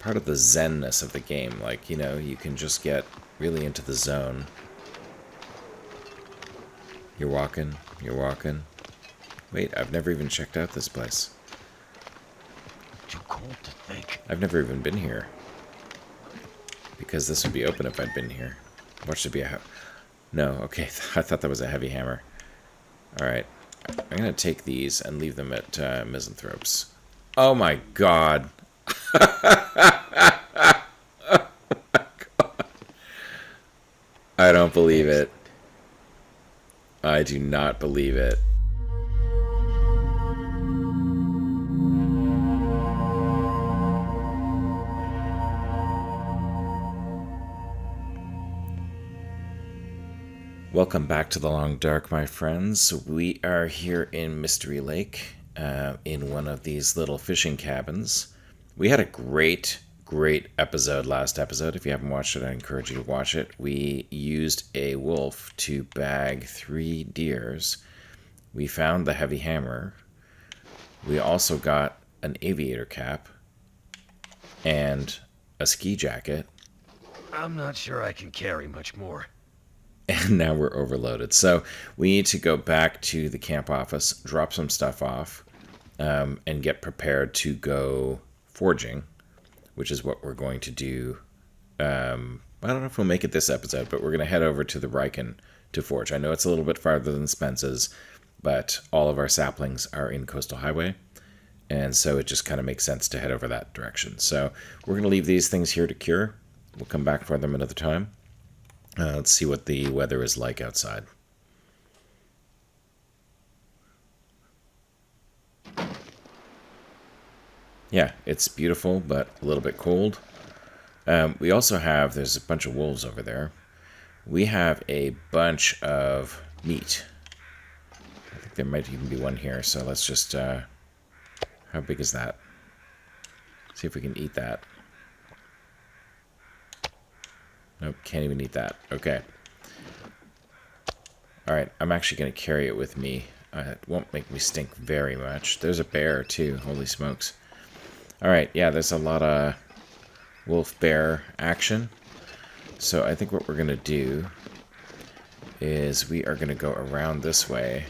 part of the zenness of the game. Like, you know, you can just get really into the zone. You're walking, you're walking. Wait, I've never even checked out this place. Too cold to think. I've never even been here. Because this would be open if I'd been here. Watch it be a... No, okay, I thought that was a heavy hammer. Alright, I'm going to take these and leave them at misanthropes. Oh my god. I don't believe it. I do not believe it. Welcome back to the Long Dark, my friends. We are here in Mystery Lake, in one of these little fishing cabins. We had a great episode last episode. If you haven't watched it, I encourage you to watch it. We used a wolf to bag 3 deers. We found the heavy hammer. We also got an aviator cap and a ski jacket. I'm not sure I can carry much more. And now we're overloaded. So we need to go back to the camp office, drop some stuff off, and get prepared to go forging, which is what we're going to do. I don't know if we'll make it this episode, but we're going to head over to the Riken to forge. I know it's a little bit farther than Spence's, but all of our saplings are in Coastal Highway, and so it just kind of makes sense to head over that direction. So we're going to leave these things here to cure. We'll come back for them another time. Let's see what the weather is like outside. Yeah, it's beautiful, but a little bit cold. We also have, there's a bunch of wolves over there. We have a bunch of meat. I think there might even be one here, so let's just, how big is that? See if we can eat that. Nope, can't even eat that. Okay. Alright, I'm actually going to carry it with me. It won't make me stink very much. There's a bear, too. Holy smokes. Alright, yeah, there's a lot of wolf-bear action. So I think what we're going to do is we are going to go around this way.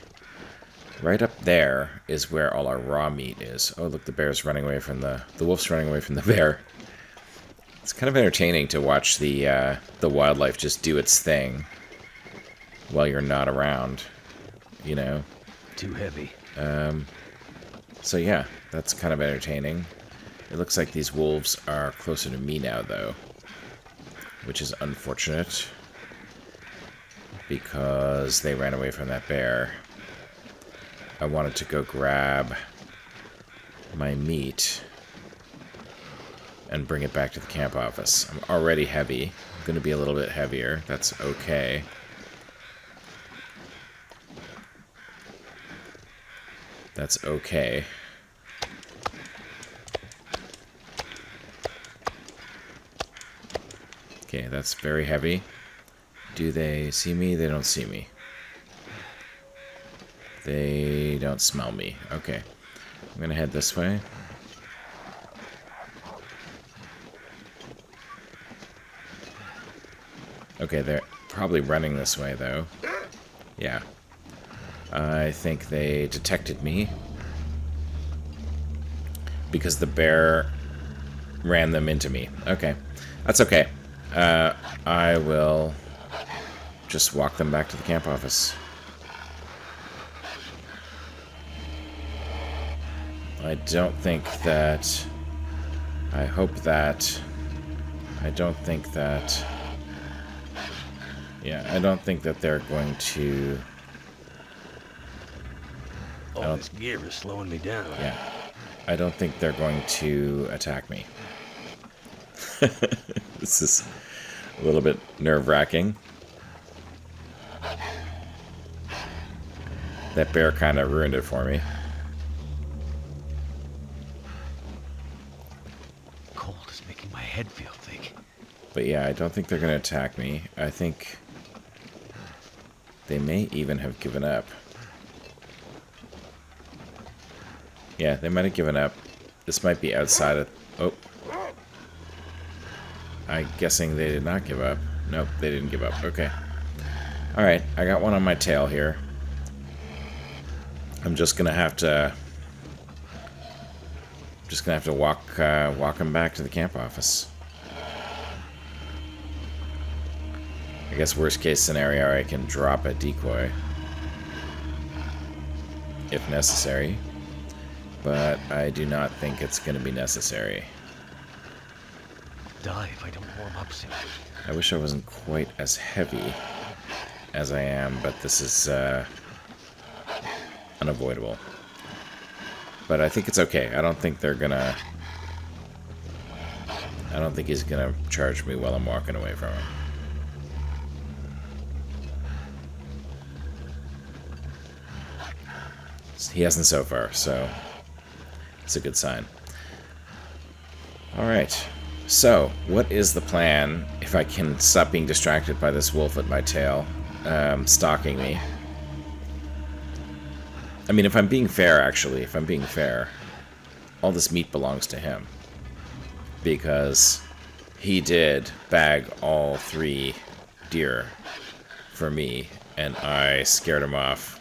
Right up there is where all our raw meat is. Oh, look, the bear's running away from the wolf's running away from the bear. It's kind of entertaining to watch the wildlife just do its thing while you're not around, you know. Too heavy. So yeah, that's kind of entertaining. It looks like these wolves are closer to me now, though, which is unfortunate because they ran away from that bear. I wanted to go grab my meat and bring it back to the camp office. I'm already heavy. I'm going to be a little bit heavier. That's okay. That's okay. Okay, that's very heavy. Do they see me? They don't see me. They don't smell me. Okay. I'm going to head this way. Okay, they're probably running this way, though. Yeah. I think they detected me because the bear ran them into me. Okay. That's okay. I will just walk them back to the camp office. I don't think that... I hope that... I don't think that... Yeah, I don't think that they're going to... All this gear is slowing me down. Yeah. I don't think they're going to attack me. This is a little bit nerve-wracking. That bear kind of ruined it for me. Cold is making my head feel thick. But yeah, I don't think they're going to attack me. I think they may even have given up. Yeah, they might have given up. This might be outside of... Oh. I'm guessing they did not give up. Nope, they didn't give up. Okay. Alright, I got one on my tail here. I'm just gonna have to... walk him back to the camp office. I guess worst case scenario, I can drop a decoy. If necessary. But I do not think it's going to be necessary. Die if I don't warm up soon. I wish I wasn't quite as heavy as I am, but this is unavoidable. But I think it's okay. I don't think they're gonna... I don't think he's gonna charge me while I'm walking away from him. He hasn't so far, so it's a good sign. Alright, so what is the plan if I can stop being distracted by this wolf at my tail, stalking me? I mean, if I'm being fair, actually, if I'm being fair, all this meat belongs to him. Because he did bag all 3 deer for me, and I scared him off,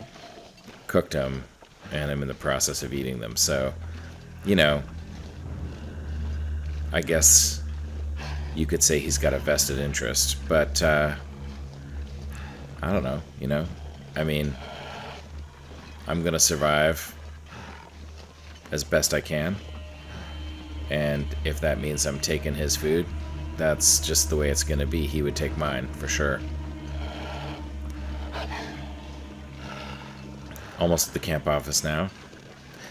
cooked him, and I'm in the process of eating them. So, you know, I guess you could say he's got a vested interest, but I don't know, you know? I mean, I'm gonna survive as best I can, and if that means I'm taking his food, that's just the way it's gonna be. He would take mine, for sure. Almost at the camp office now.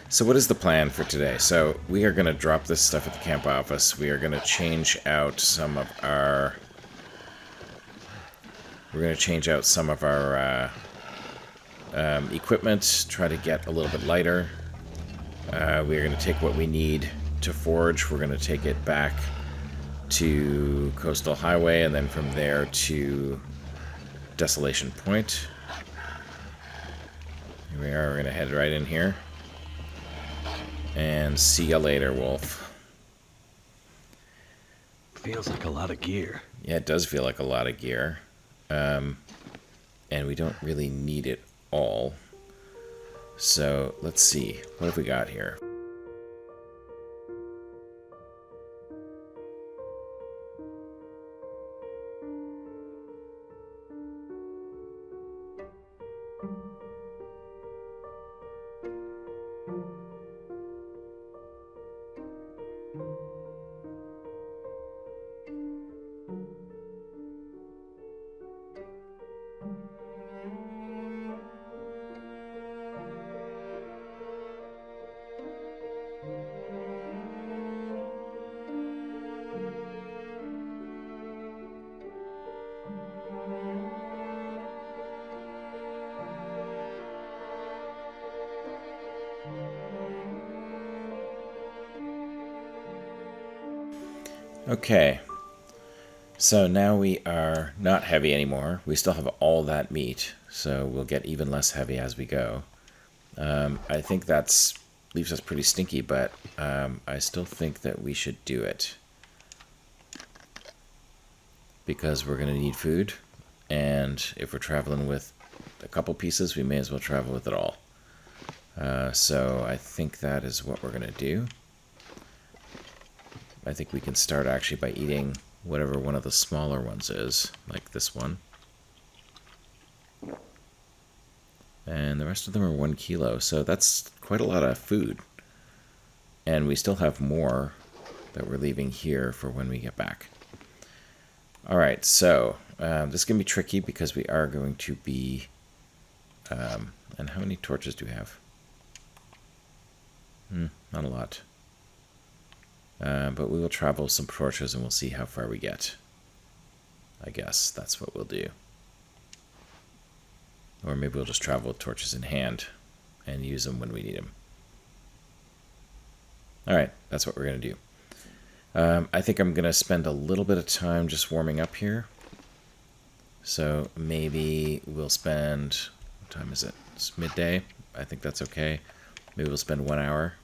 So what is the plan for today? So we are going to drop this stuff at the camp office. We are going to change out some of our... We're going to change out some of our equipment, try to get a little bit lighter. We are going to take what we need to forge. We're going to take it back to Coastal Highway, and then from there to Desolation Point. Here we are, we're going to head right in here. And see ya later, Wolf. Feels like a lot of gear. Yeah, it does feel like a lot of gear. And we don't really need it all. So, let's see. What have we got here? Okay, so now we are not heavy anymore. We still have all that meat, so we'll get even less heavy as we go. I think that's leaves us pretty stinky, but I still think that we should do it. Because we're going to need food, and if we're traveling with a couple pieces, we may as well travel with it all. So I think that is what we're going to do. I think we can start actually by eating whatever one of the smaller ones is, like this one. And the rest of them are 1 kilo, so that's quite a lot of food. And we still have more that we're leaving here for when we get back. Alright, so this is going to be tricky because we are going to be... and how many torches do we have? Not a lot. But we will travel some torches and we'll see how far we get. I guess that's what we'll do. Or maybe we'll just travel with torches in hand and use them when we need them. Alright, that's what we're going to do. I think I'm going to spend a little bit of time just warming up here. So maybe we'll spend... What time is it? It's midday. I think that's okay. Maybe we'll spend 1 hour.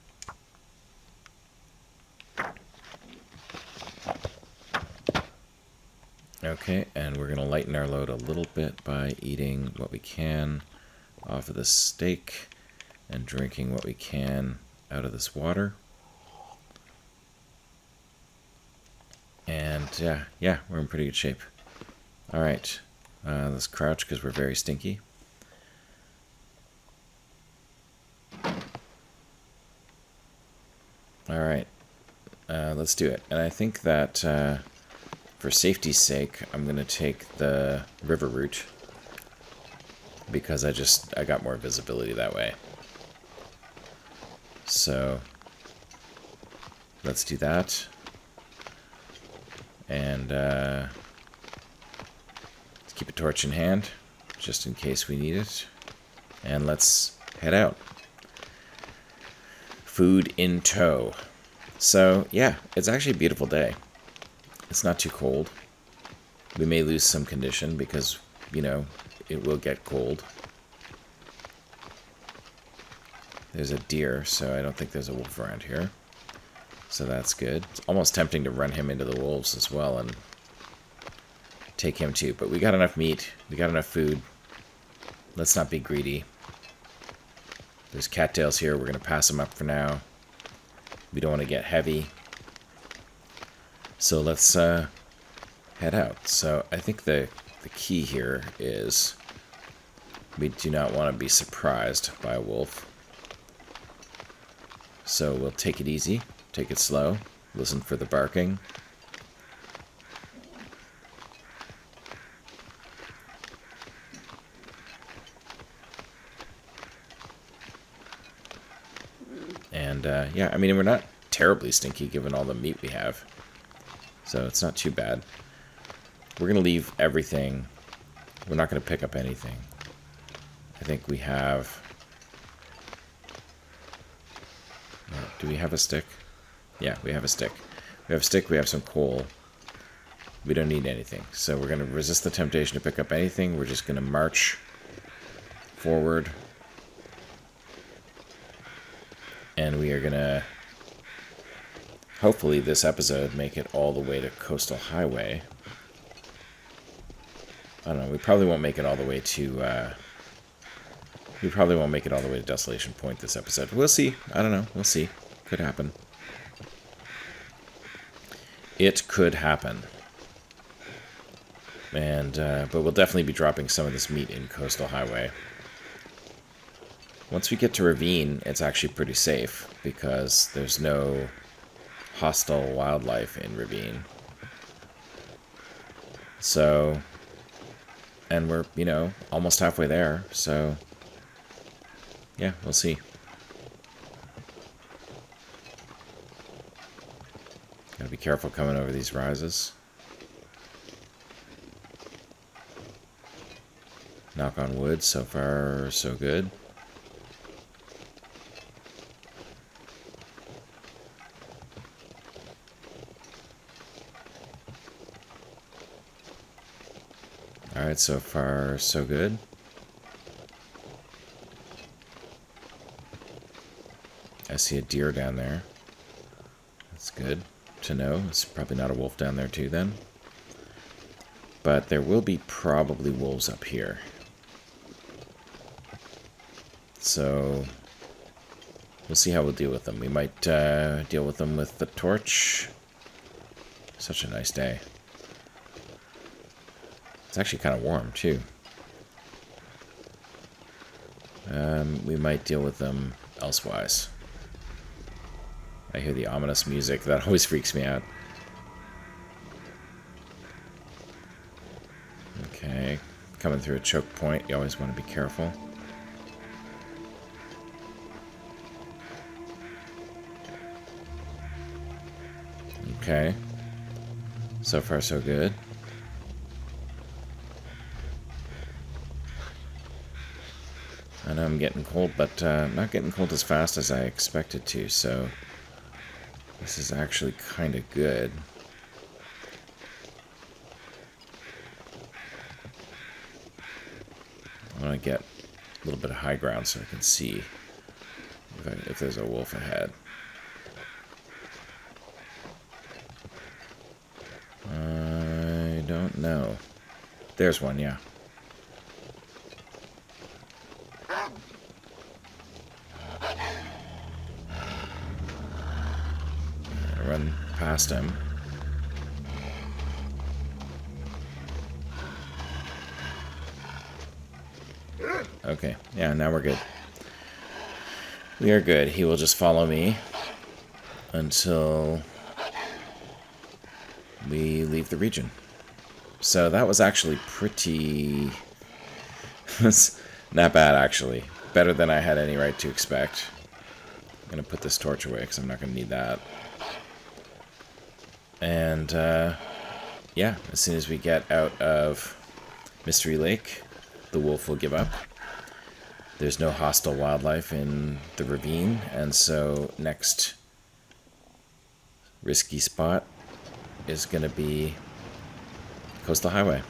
Okay, and we're going to lighten our load a little bit by eating what we can off of the steak and drinking what we can out of this water. And yeah, we're in pretty good shape. All right, let's crouch because we're very stinky. All right, let's do it. And I think that for safety's sake, I'm going to take the river route because I got more visibility that way. So let's do that. And let's keep a torch in hand just in case we need it. And let's head out. Food in tow. So yeah, it's actually a beautiful day. It's not too cold. We may lose some condition because, you know, it will get cold. There's a deer, so I don't think there's a wolf around here. So that's good. It's almost tempting to run him into the wolves as well and take him too. But we got enough meat. We got enough food. Let's not be greedy. There's cattails here. We're going to pass them up for now. We don't want to get heavy. So let's head out. So I think the key here is we do not want to be surprised by a wolf. So we'll take it easy, take it slow, listen for the barking. And yeah, I mean, we're not terribly stinky given all the meat we have. So it's not too bad. We're going to leave everything. We're not going to pick up anything. I think we have... Do we have a stick? Yeah, we have a stick. We have a stick, we have some coal. We don't need anything. So we're going to resist the temptation to pick up anything. We're just going to march forward. And we are going to, hopefully this episode, make it all the way to Coastal Highway. I don't know, we probably won't make it all the way to... we probably won't make it all the way to Desolation Point this episode. We'll see. I don't know. We'll see. Could happen. It could happen. And, but we'll definitely be dropping some of this meat in Coastal Highway. Once we get to Ravine, it's actually pretty safe because there's no hostile wildlife in Ravine. So, and we're, you know, almost halfway there, so yeah, we'll see. Gotta be careful coming over these rises. Knock on wood, so far so good. Alright, so far so good. I see a deer down there. That's good to know. It's probably not a wolf down there too then. But there will be probably wolves up here. So we'll see how we'll deal with them. We might deal with them with the torch. Such a nice day. It's actually kind of warm too. We might deal with them elsewise. I hear the ominous music. That always freaks me out. Okay. Coming through a choke point. You always want to be careful. Okay. So far, so good. I know I'm getting cold, but not getting cold as fast as I expected to, so this is actually kind of good. I want to get a little bit of high ground so I can see if there's a wolf ahead. I don't No. There's one, yeah. Run past him. Okay, yeah, now we're good. We are good. He will just follow me until we leave the region. So that was actually pretty... not bad, actually. Better than I had any right to expect. I'm going to put this torch away because I'm not going to need that. And, yeah, as soon as we get out of Mystery Lake, the wolf will give up. There's no hostile wildlife in the ravine, and so next risky spot is going to be Coastal Highway.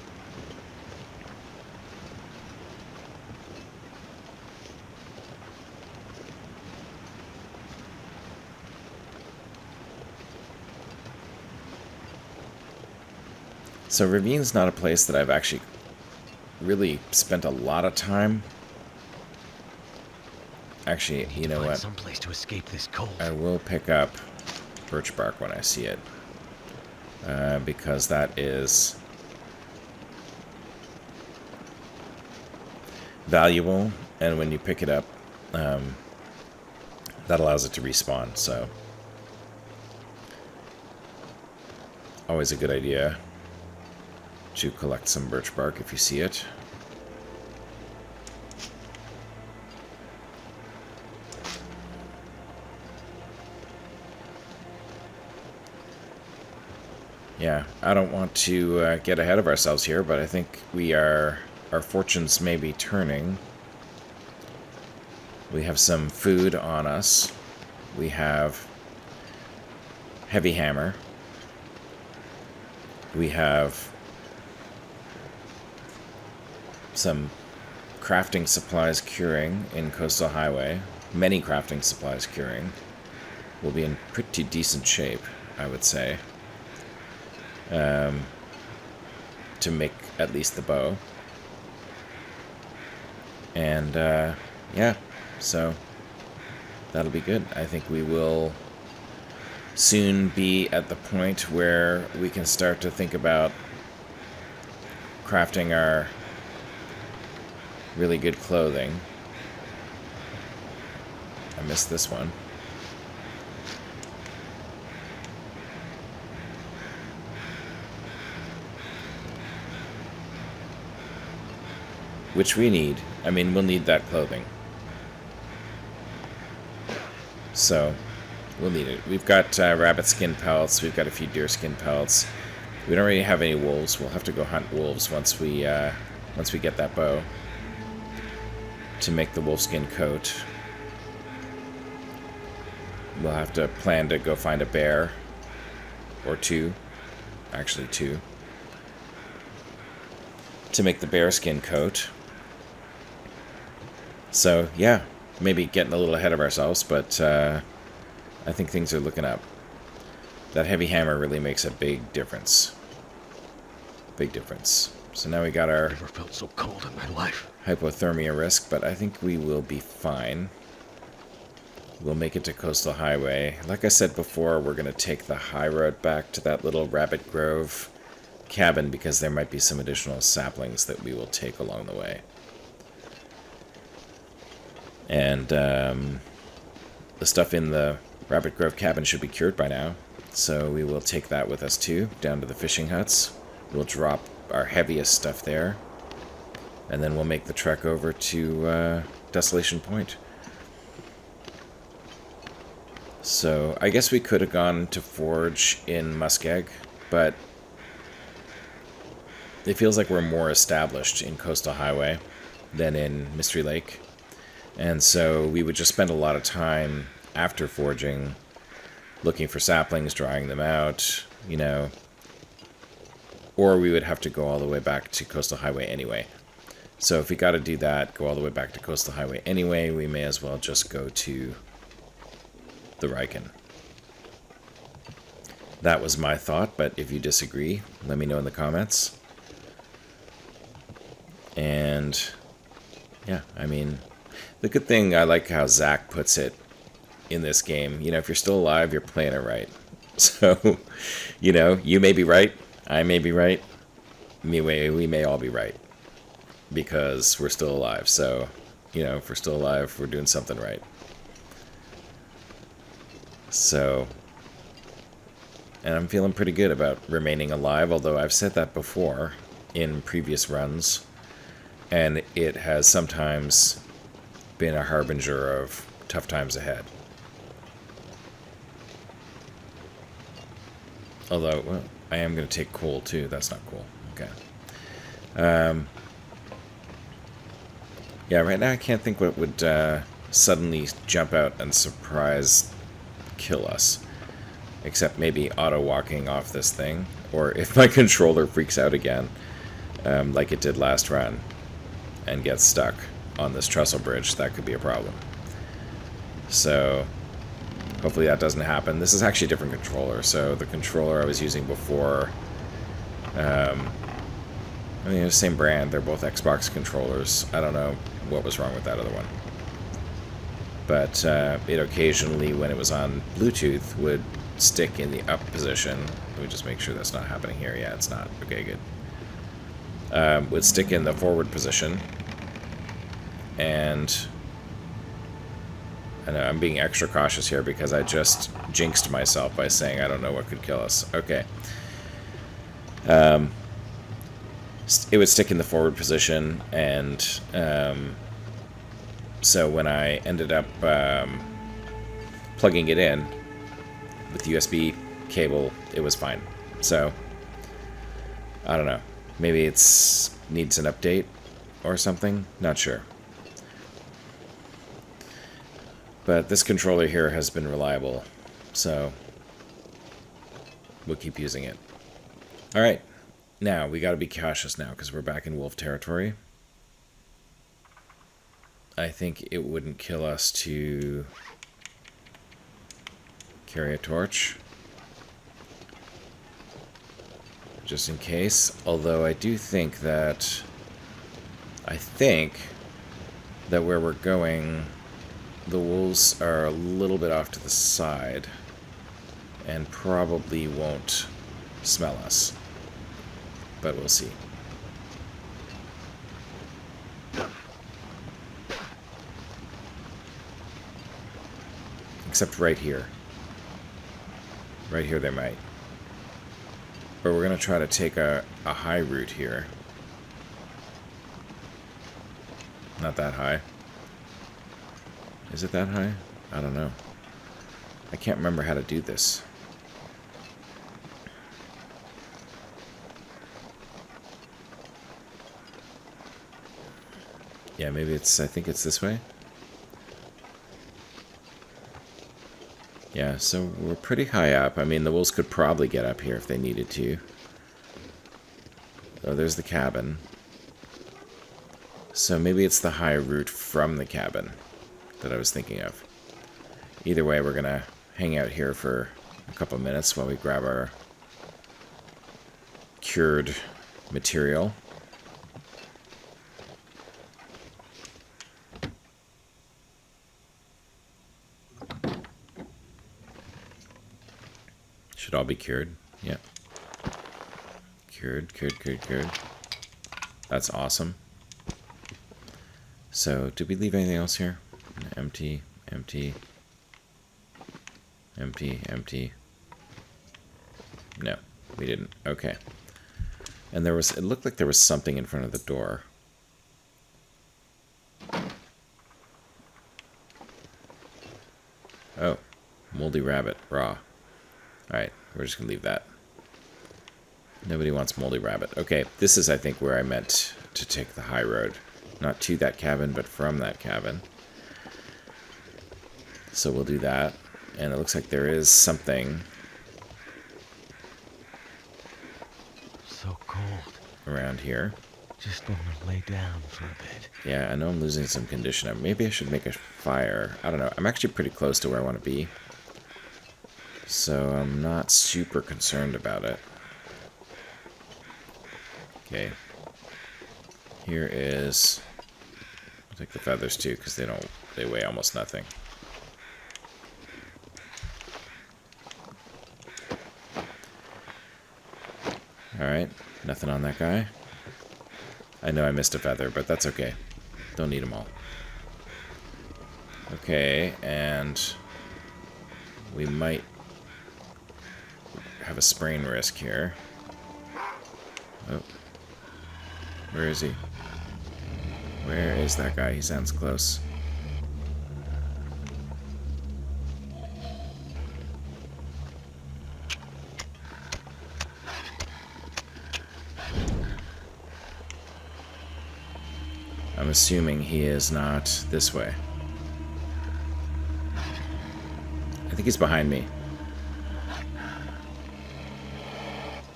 So Ravine's not a place that I've actually really spent a lot of time. Actually, you know what? Some place to escape this cold. I will pick up birch bark when I see it. Because that is valuable, and when you pick it up, that allows it to respawn, so always a good idea to collect some birch bark if you see it. Yeah, I don't want to get ahead of ourselves here, but I think our fortunes may be turning. We have some food on us. We have heavy hammer. We have some crafting supplies curing in Coastal Highway. Many crafting supplies curing. We'll be in pretty decent shape, I would say. To make at least the bow. And, yeah, so that'll be good. I think we will soon be at the point where we can start to think about crafting our really good clothing. I missed this one. Which we need. I mean, we'll need that clothing. So, we'll need it. We've got rabbit skin pelts. We've got a few deer skin pelts. We don't really have any wolves. We'll have to go hunt wolves once we get that bow to make the wolfskin coat. We'll have to plan to go find a bear or two. Actually, two. To make the bearskin coat. So, yeah, maybe getting a little ahead of ourselves, but I think things are looking up. That heavy hammer really makes a big difference. Big difference. So now we got our Never felt so cold in my life. hypothermia risk, but I think we will be fine. We'll make it to Coastal Highway. Like I said before, we're going to take the high road back to that little Rabbit Grove cabin because there might be some additional saplings that we will take along the way. And the stuff in the Rabbit Grove cabin should be cured by now, so we will take that with us too, down to the fishing huts. We'll drop our heaviest stuff there, and then we'll make the trek over to Desolation Point. So I guess we could have gone to forage in Muskeg, but it feels like we're more established in Coastal Highway than in Mystery Lake. And so we would just spend a lot of time after foraging looking for saplings, drying them out, you know. Or we would have to go all the way back to Coastal Highway anyway. So if we got to do that, go all the way back to Coastal Highway anyway, we may as well just go to the Riken. That was my thought, but if you disagree, let me know in the comments. And yeah, I mean, the good thing, I like how Zach puts it in this game. You know, if you're still alive, you're playing it right. So, you know, you may be right, I may be right, we may all be right because we're still alive. So, you know, if we're still alive, we're doing something right. So, and I'm feeling pretty good about remaining alive, although I've said that before in previous runs, and it has sometimes been a harbinger of tough times ahead. Although, well, I am going to take coal too. That's not cool. Okay. Yeah, right now I can't think what would suddenly jump out and surprise kill us. Except maybe auto-walking off this thing. Or if my controller freaks out again, like it did last run, and gets stuck on this trestle bridge, that could be a problem. So, hopefully that doesn't happen. This is actually a different controller, so the controller I was using before, I mean, the same brand, they're both Xbox controllers. I don't know what was wrong with that other one. But it occasionally, when it was on Bluetooth, would stick in the up position. Let me just make sure that's not happening here. Yeah, it's not. Okay, good. Would stick in the forward position. And I'm being extra cautious here because I just jinxed myself by saying I don't know what could kill us. Okay. It would stick in the forward position, and so when I ended up plugging it in with the USB cable, it was fine. So, I don't know. Maybe it's needs an update or something? Not sure. But this controller here has been reliable, so we'll keep using it. Alright, now we gotta be cautious now because we're back in wolf territory. I think it wouldn't kill us to carry a torch, just in case. Although I do think that where we're going, the wolves are a little bit off to the side and probably won't smell us, but we'll see. Except right here. Right here they might. But we're going to try to take a high route here. Not that high. Is it that high? I don't know. I can't remember how to do this. Yeah, maybe it's, I think it's this way. Yeah, so we're pretty high up. I mean, the wolves could probably get up here if they needed to. Oh, there's the cabin. So maybe it's the high route from the cabin that I was thinking of. Either way, we're going to hang out here for a couple of minutes while we grab our cured material. Should all be cured. Yeah. Cured. That's awesome. So, did we leave anything else here? Empty. No, we didn't. Okay. And there was, it looked like there was something in front of the door. Oh, moldy rabbit, raw. Alright, we're just going to leave that. Nobody wants moldy rabbit. Okay, this is, I think, where I meant to take the high road. Not to that cabin, but from that cabin. So we'll do that. And it looks like there is something So cold. around here. Just want to lay down for a bit. Yeah, I know I'm losing some condition. Maybe I should make a fire. I don't know. I'm actually pretty close to where I want to be. So I'm not super concerned about it. Okay. Here is... I'll take the feathers too, because they weigh almost nothing. Alright, nothing on that guy. I know I missed a feather, but that's okay. Don't need them all. Okay, and we might have a sprain risk here. Oh. Where is he? Where is that guy? He sounds close. I'm assuming he is not this way. I think he's behind me.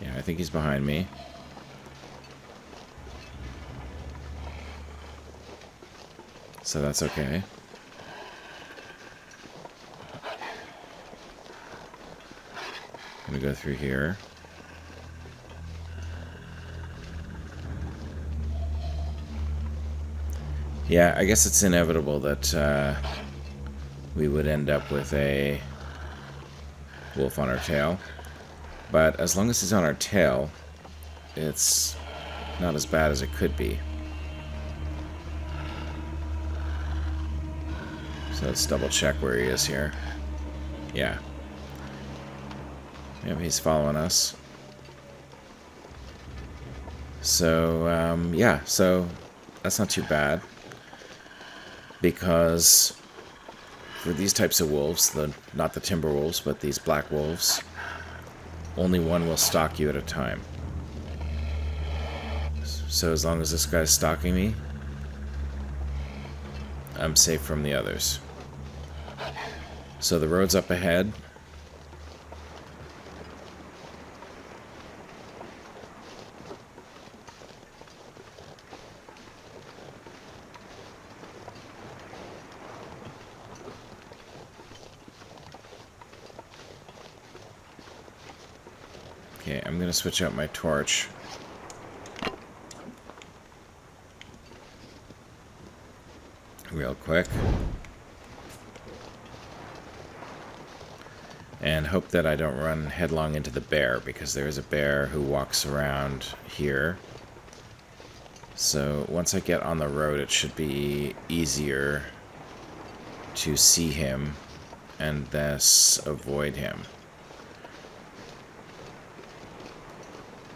Yeah, I think he's behind me. So that's okay. I'm gonna go through here. Yeah, I guess it's inevitable that we would end up with a wolf on our tail. But as long as he's on our tail, it's not as bad as it could be. So let's double check where he is here. Yeah. Yep, he's following us. So, yeah, so that's not too bad. Because for these types of wolves, not the timber wolves, but these black wolves, only one will stalk you at a time. So as long as this guy's stalking me, I'm safe from the others. So the road's up ahead. Okay, I'm gonna switch out my torch. Real quick. And hope that I don't run headlong into the bear, because there is a bear who walks around here. So once I get on the road, it should be easier to see him and thus avoid him.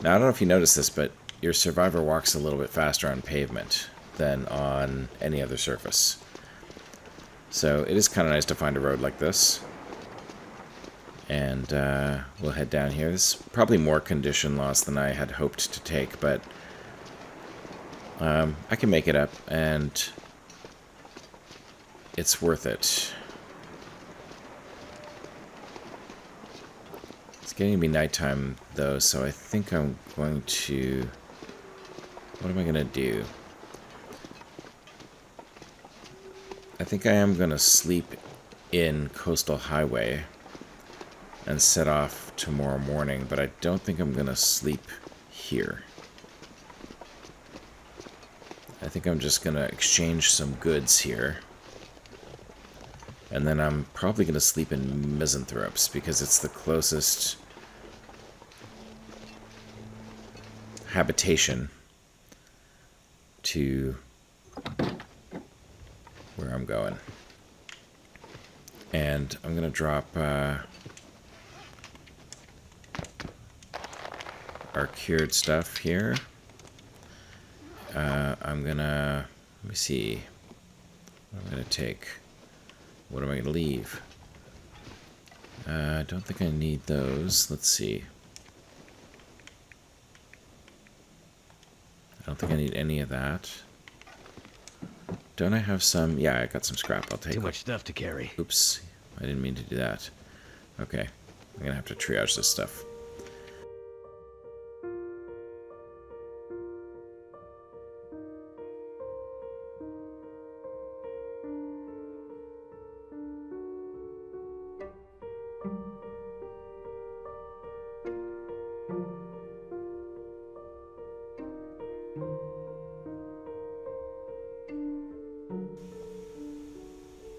Now, I don't know if you noticed this, but your survivor walks a little bit faster on pavement than on any other surface. So it is kind of nice to find a road like this. And we'll head down here. This is probably more condition loss than I had hoped to take, but I can make it up, and it's worth it. It's getting to be nighttime, though, so I think I'm going to... What am I going to do? I think I am going to sleep in Coastal Highway and set off tomorrow morning, but I don't think I'm going to sleep here. I think I'm just going to exchange some goods here. And then I'm probably going to sleep in Misanthropes, because it's the closest habitation to where I'm going. And I'm going to drop our cured stuff here. I'm going to... Let me see. What am I going to take? What am I going to leave? I don't think I need those. Let's see. I don't think I need any of that. Don't I have some? Yeah, I got some scrap. I'll take it. Too much stuff to carry. Oops. I didn't mean to do that. Okay. I'm going to have to triage this stuff.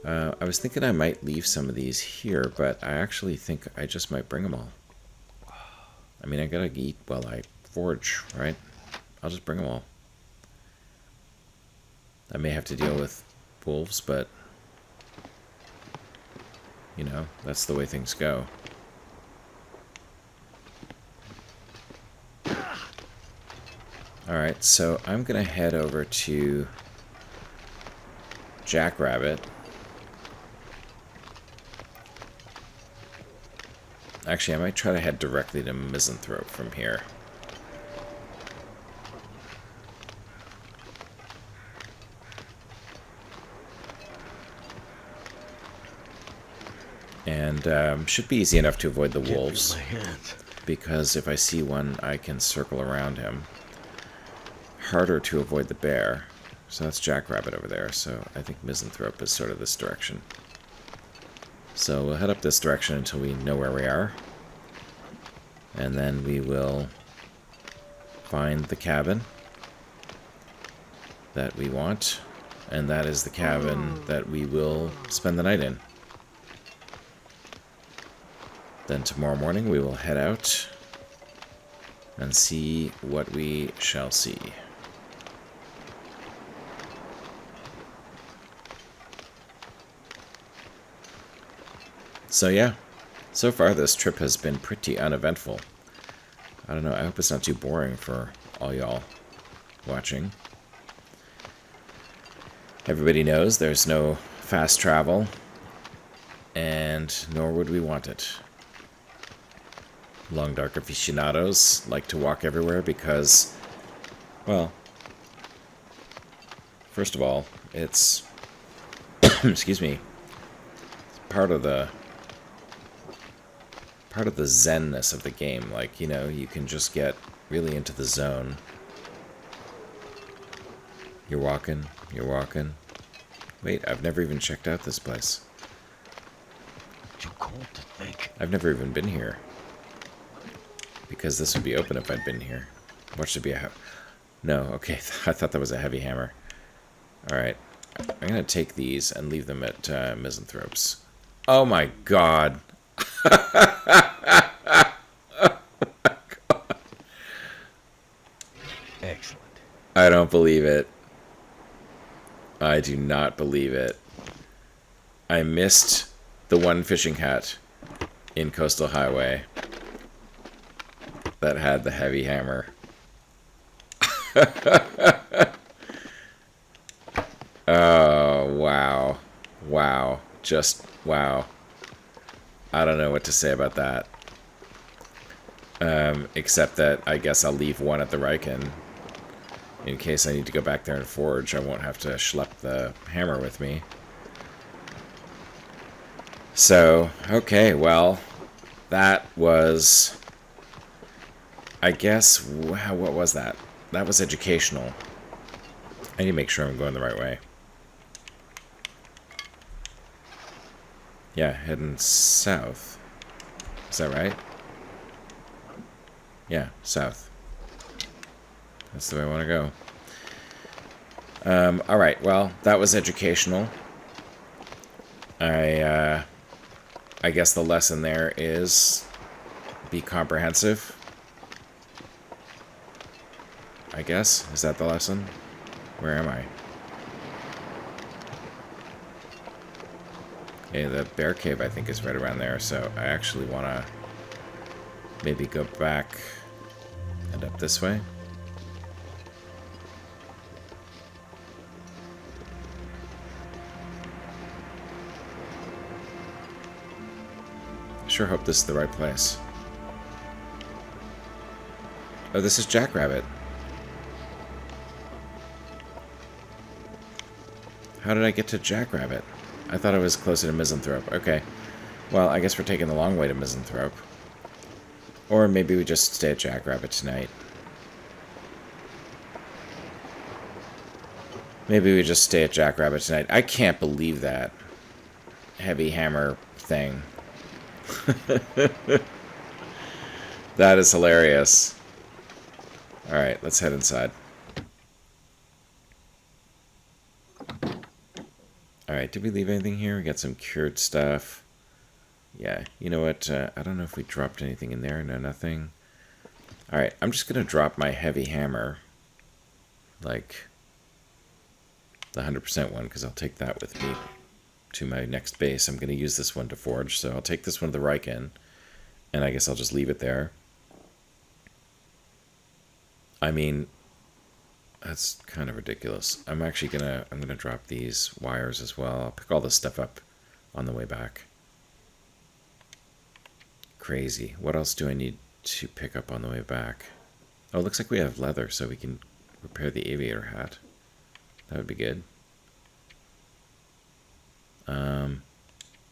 I was thinking I might leave some of these here, but I actually think I just might bring them all. I mean, I gotta eat while I forge, right? I'll just bring them all. I may have to deal with wolves, but, you know, that's the way things go. Alright, so I'm gonna head over to Jackrabbit. Actually, I might try to head directly to Misanthrope from here. And should be easy enough to avoid the wolves, because if I see one, I can circle around him. Harder to avoid the bear. So that's Jackrabbit over there, so I think Misanthrope is sort of this direction. So we'll head up this direction until we know where we are. And then we will find the cabin that we want. And that is the cabin that we will spend the night in. Then tomorrow morning we will head out and see what we shall see. So yeah, so far this trip has been pretty uneventful. I don't know, I hope it's not too boring for all y'all watching. Everybody knows there's no fast travel, and nor would we want it. Long dark aficionados like to walk everywhere because, well, first of all, it's excuse me, part of the zenness of the game. Like, you know, you can just get really into the zone. You're walking. Wait, I've never even checked out this place. Too cold to think. I've never even been here. Because this would be open if I'd been here. Watch there be a... No, okay, I thought that was a heavy hammer. Alright, I'm gonna take these and leave them at Misanthrope's. Oh my god! Excellent. I don't believe it. I do not believe it. I missed the one fishing hat in Coastal Highway that had the heavy hammer. Oh, wow. Wow. Just wow. I don't know what to say about that. Except that I guess I'll leave one at the Riken. In case I need to go back there and forge, I won't have to schlep the hammer with me. So, okay, well, that was... I guess, wow, what was that? That was educational. I need to make sure I'm going the right way. Yeah, heading south. Is that right? Yeah, south. That's the way I want to go. Alright, well, that was educational. I guess the lesson there is be comprehensive. I guess. Is that the lesson? Where am I? Okay, the bear cave I think is right around there, so I actually want to maybe go back and up this way. Sure hope this is the right place. Oh, this is Jackrabbit. How did I get to Jackrabbit? I thought I was closer to Misanthrope. Okay. Well, I guess we're taking the long way to Misanthrope. Or maybe we just stay at Jackrabbit tonight. Maybe we just stay at Jackrabbit tonight. I can't believe that. Heavy hammer thing. That is hilarious. Alright, let's head inside. Alright, did we leave anything here? We got some cured stuff. Yeah, you know what? I don't know if we dropped anything in there. No, nothing. Alright, I'm just going to drop my heavy hammer. Like the 100% one, because I'll take that with me to my next base. I'm going to use this one to forge, so I'll take this one to the Riken, and I guess I'll just leave it there. I mean, that's kind of ridiculous. I'm gonna drop these wires as well. I'll pick all this stuff up on the way back. Crazy. What else do I need to pick up on the way back? Oh, it looks like we have leather, so we can repair the aviator hat. That would be good.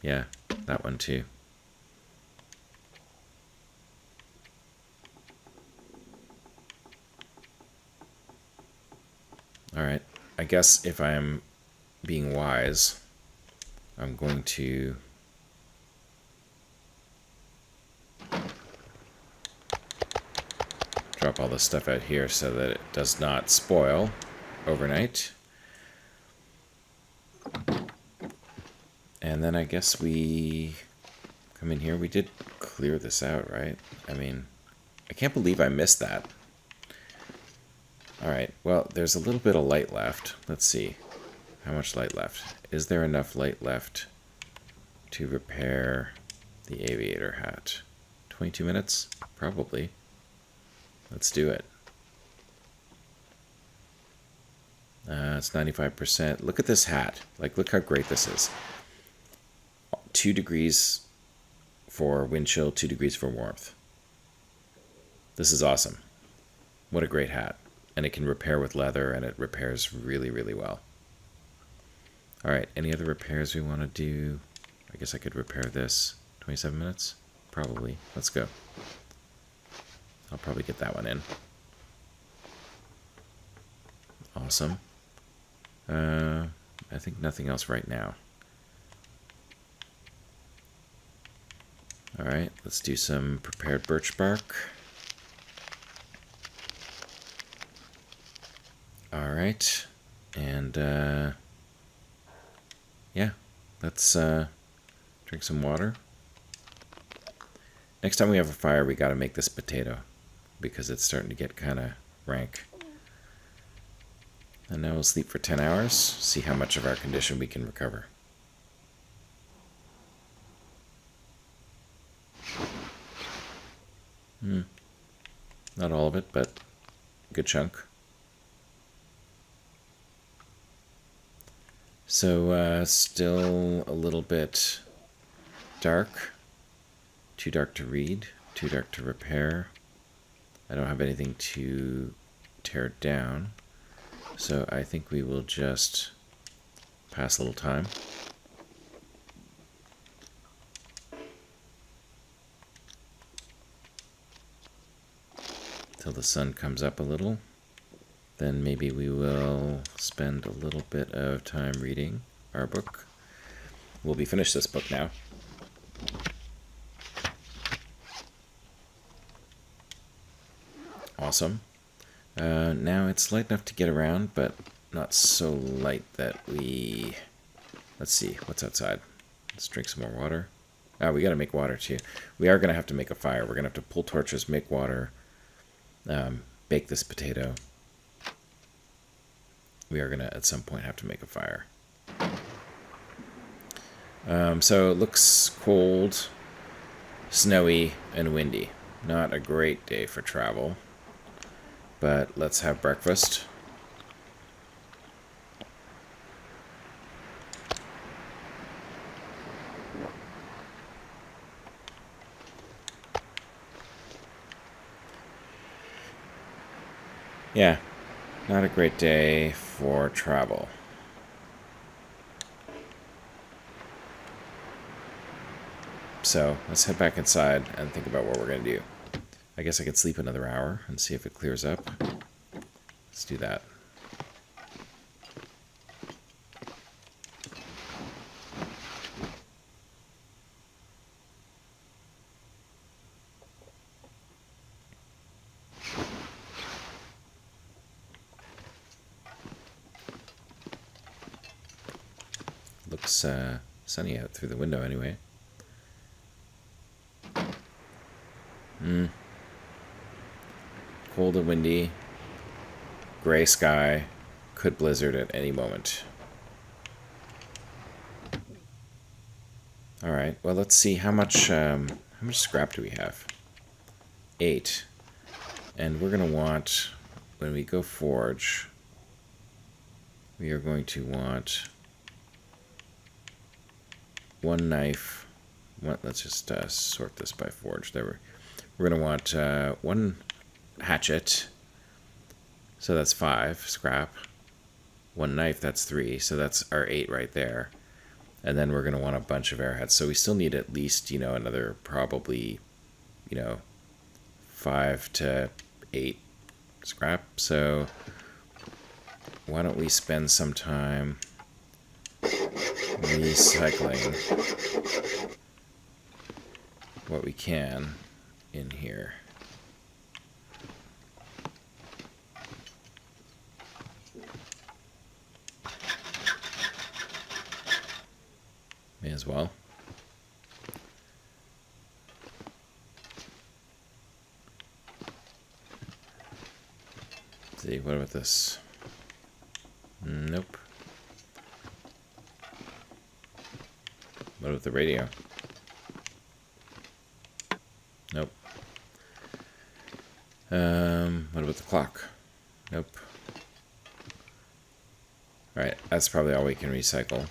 Yeah, that one too. Alright, I guess if I'm being wise, I'm going to drop all this stuff out here so that it does not spoil overnight. And then I guess we come in here. We did clear this out, right? I mean, I can't believe I missed that. Alright, well, there's a little bit of light left. Let's see. How much light left? Is there enough light left to repair the aviator hat? 22 minutes? Probably. Let's do it. It's 95%. Look at this hat. Like, look how great this is. 2 degrees for wind chill, 2 degrees for warmth. This is awesome. What a great hat. And it can repair with leather, and it repairs really, really well. Alright, any other repairs we want to do? I guess I could repair this. 27 minutes? Probably. Let's go. I'll probably get that one in. Awesome. I think nothing else right now. Alright, let's do some prepared birch bark. Alright, and yeah, let's drink some water. Next time we have a fire, we gotta make this potato, because it's starting to get kind of rank. And now we'll sleep for 10 hours, see how much of our condition we can recover. Not all of it, but a good chunk. So, still a little bit dark. Too dark to read, too dark to repair. I don't have anything to tear down. So I think we will just pass a little time. Till the sun comes up a little. Then maybe we will spend a little bit of time reading our book. We'll be finished this book now. Awesome. Now it's light enough to get around, but not so light that we... Let's see, what's outside? Let's drink some more water. Oh, we gotta make water too. We are gonna have to make a fire. We're gonna have to pull torches, make water, bake this potato. We are gonna, at some point, have to make a fire. So it looks cold, snowy, and windy. Not a great day for travel. But let's have breakfast. Yeah, not a great day for travel. So let's head back inside and think about what we're going to do. I guess I could sleep another hour and see if it clears up. Let's do that. Looks sunny out through the window anyway. Cold and windy. Gray sky. Could blizzard at any moment. Alright, well let's see how much scrap do we have? 8. And we're going to want, when we go forge, we are going to want 1 knife. Let's just sort this by forge. There we're going to want 1 hatchet. So that's 5 scrap. 1 knife, that's 3. So that's our 8 right there. And then we're going to want a bunch of arrowheads. So we still need at least, another probably, 5 to 8 scrap. So why don't we spend some time recycling what we can in here. May as well. Let's see, what about this? Nope. What about the radio? Nope. What about the clock? Nope. Alright, that's probably all we can recycle.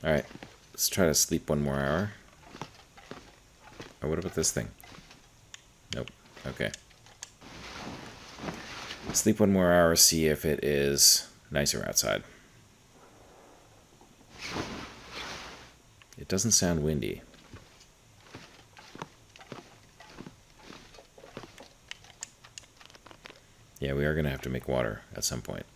Alright, let's try to sleep 1 more hour. Oh, what about this thing? Nope. Okay. Sleep 1 more hour, see if it is nicer outside. It doesn't sound windy. Yeah, we are going to have to make water at some point.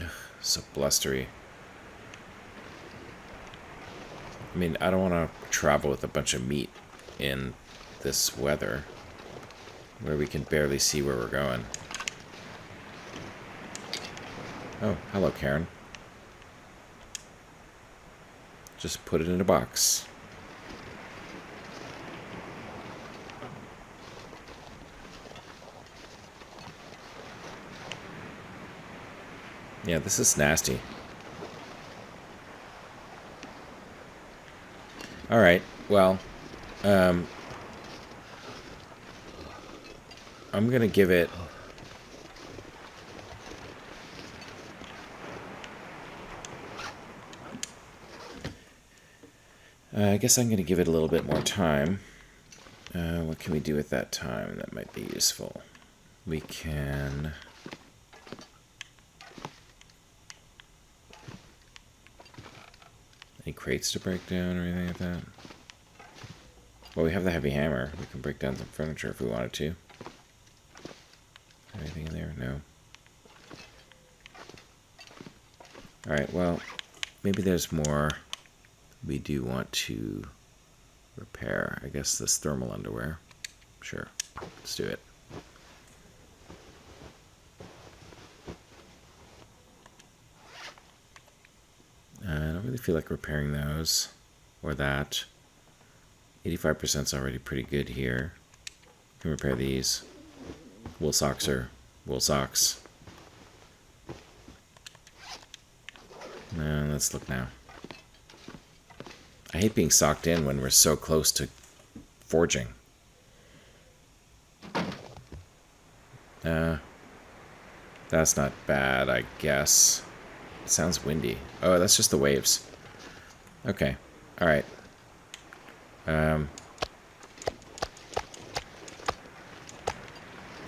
Ugh, so blustery. I mean, I don't want to travel with a bunch of meat in this weather where we can barely see where we're going. Oh, hello, Karen. Just put it in a box. Yeah, this is nasty. Alright, well, I'm gonna give it... I guess I'm gonna give it a little bit more time. What can we do with that time that might be useful? We can... Any crates to break down or anything like that? Well, we have the heavy hammer. We can break down some furniture if we wanted to. Anything in there? No. Alright, well, maybe there's more we do want to repair. I guess this thermal underwear. Sure, let's do it. I don't really feel like repairing those or that. 85% is already pretty good here. We can repair these. Wool socks are wool socks. Let's look now. I hate being socked in when we're so close to forging. That's not bad, I guess. It sounds windy. Oh, that's just the waves. Okay. Alright. Alright,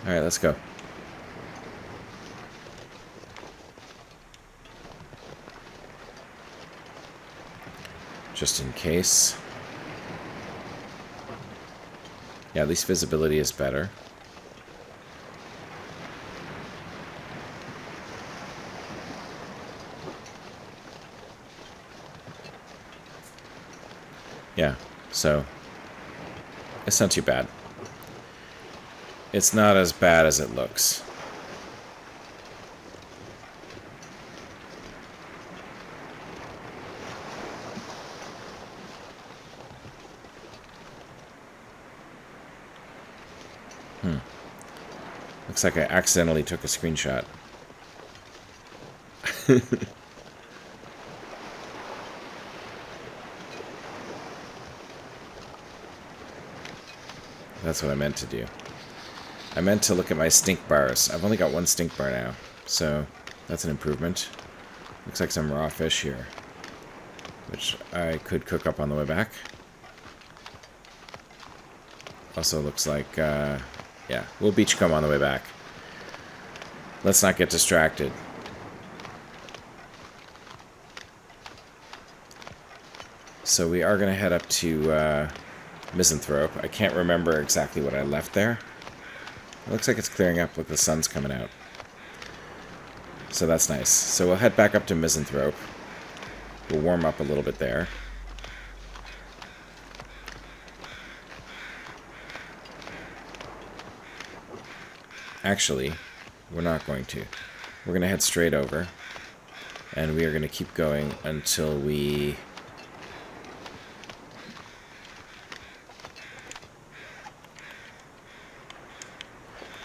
let's go. Just in case. Yeah, at least visibility is better. Yeah, so it's not too bad. It's not as bad as it looks. Looks like I accidentally took a screenshot. That's what I meant to do. I meant to look at my stink bars. I've only got one stink bar now, so that's an improvement. Looks like some raw fish here, which I could cook up on the way back. Also looks like, yeah, we'll beachcomb on the way back. Let's not get distracted. So we are going to head up to Misanthrope. I can't remember exactly what I left there. It looks like it's clearing up. Look, the sun's coming out. So that's nice. So we'll head back up to Misanthrope. We'll warm up a little bit there. Actually, we're not going to. We're going to head straight over. And we are going to keep going until we...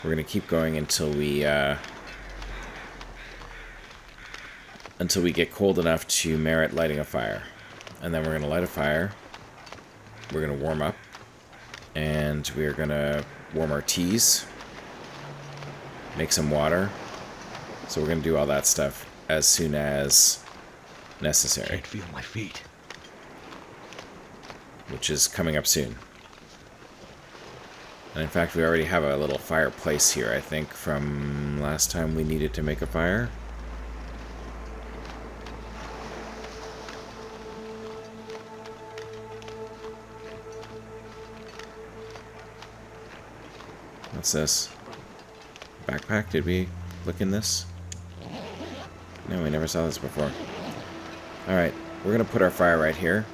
We're going to keep going until we get cold enough to merit lighting a fire. And then we're going to light a fire. We're going to warm up. And we're going to warm our teas. Make some water. So we're going to do all that stuff as soon as necessary. Can't feel my feet. Which is coming up soon. And in fact, we already have a little fireplace here, I think, from last time we needed to make a fire. What's this? Backpack? Did we look in this? No, we never saw this before. Alright, we're going to put our fire right here.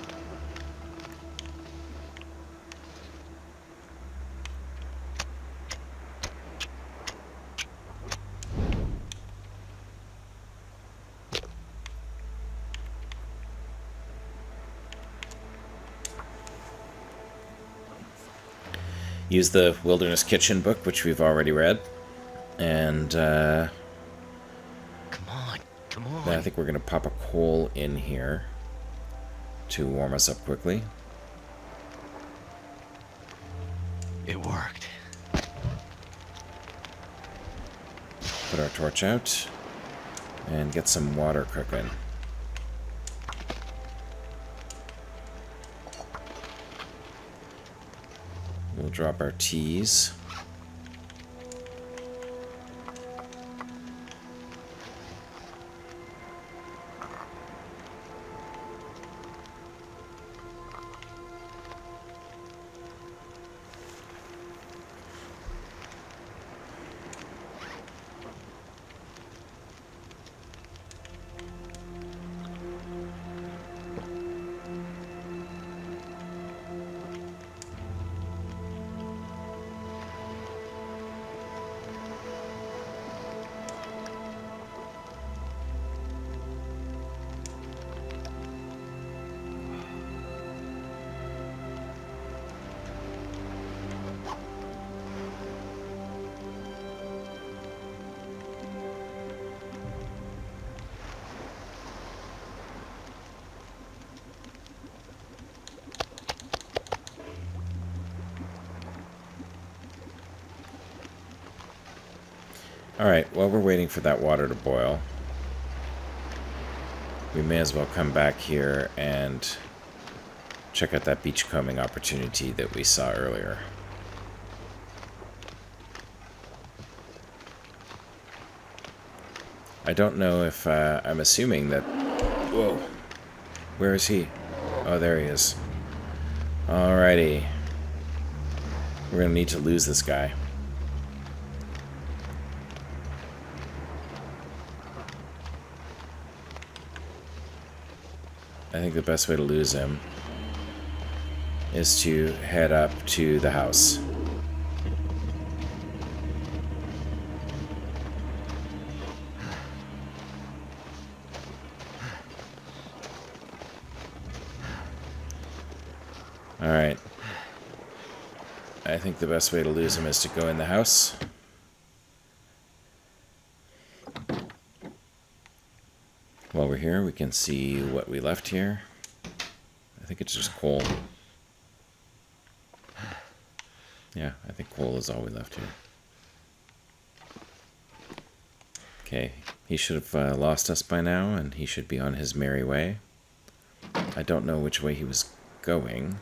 Use the Wilderness Kitchen book, which we've already read. And, Come on, come on. then I think we're going to pop a coal in here to warm us up quickly. It worked. Put our torch out. And get some water cooking. We'll drop our teas. Alright, while we're waiting for that water to boil, we may as well come back here and check out that beachcombing opportunity that we saw earlier. I don't know if, I'm assuming that... Whoa! Where is he? Oh, there he is. Alrighty. We're gonna need to lose this guy. I think the best way to lose him is to head up to the house. Alright. I think the best way to lose him is to go in the house. While we're here, we can see what we left here. I think it's just coal. Yeah, I think coal is all we left here. Okay, he should have lost us by now, and he should be on his merry way. I don't know which way he was going.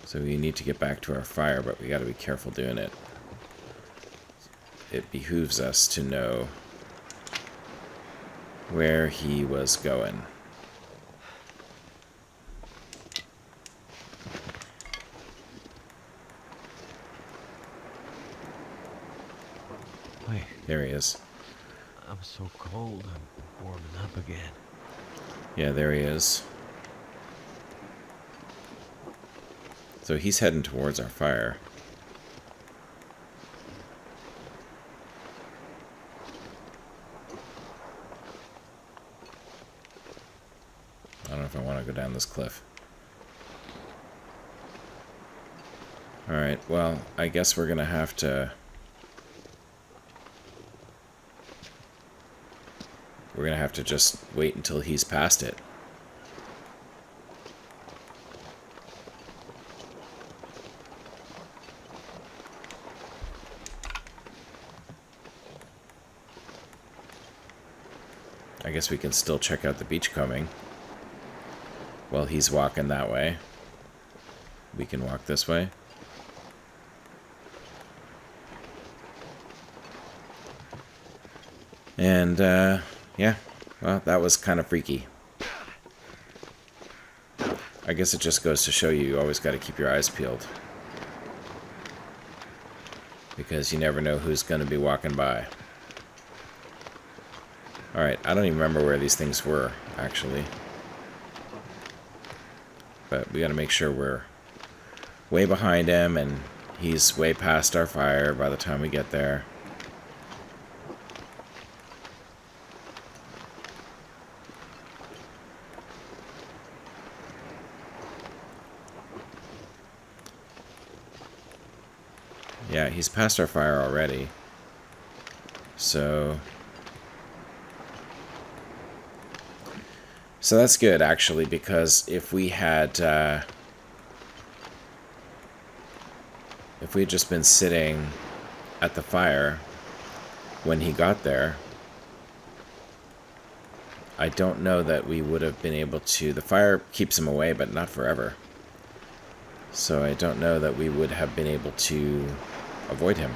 So we need to get back to our fire, but we got to be careful doing it. It behooves us to know where he was going. Wait, There he is. I'm so cold. I'm warming up again. Yeah, there he is. So he's heading towards our fire. I don't know if I want to go down this cliff. Alright, well, I guess we're going to have to... We're going to have to just wait until he's past it. I guess we can still check out the beachcombing while he's walking that way. We can walk this way. And, yeah, well, that was kind of freaky. I guess it just goes to show you always got to keep your eyes peeled. Because you never know who's going to be walking by. Alright, I don't even remember where these things were, actually. But we got to make sure we're way behind him and he's way past our fire by the time we get there. Yeah, he's past our fire already. So that's good, actually, because if we had just been sitting at the fire when he got there, I don't know that we would have been able to... The fire keeps him away, but not forever. So I don't know that we would have been able to avoid him.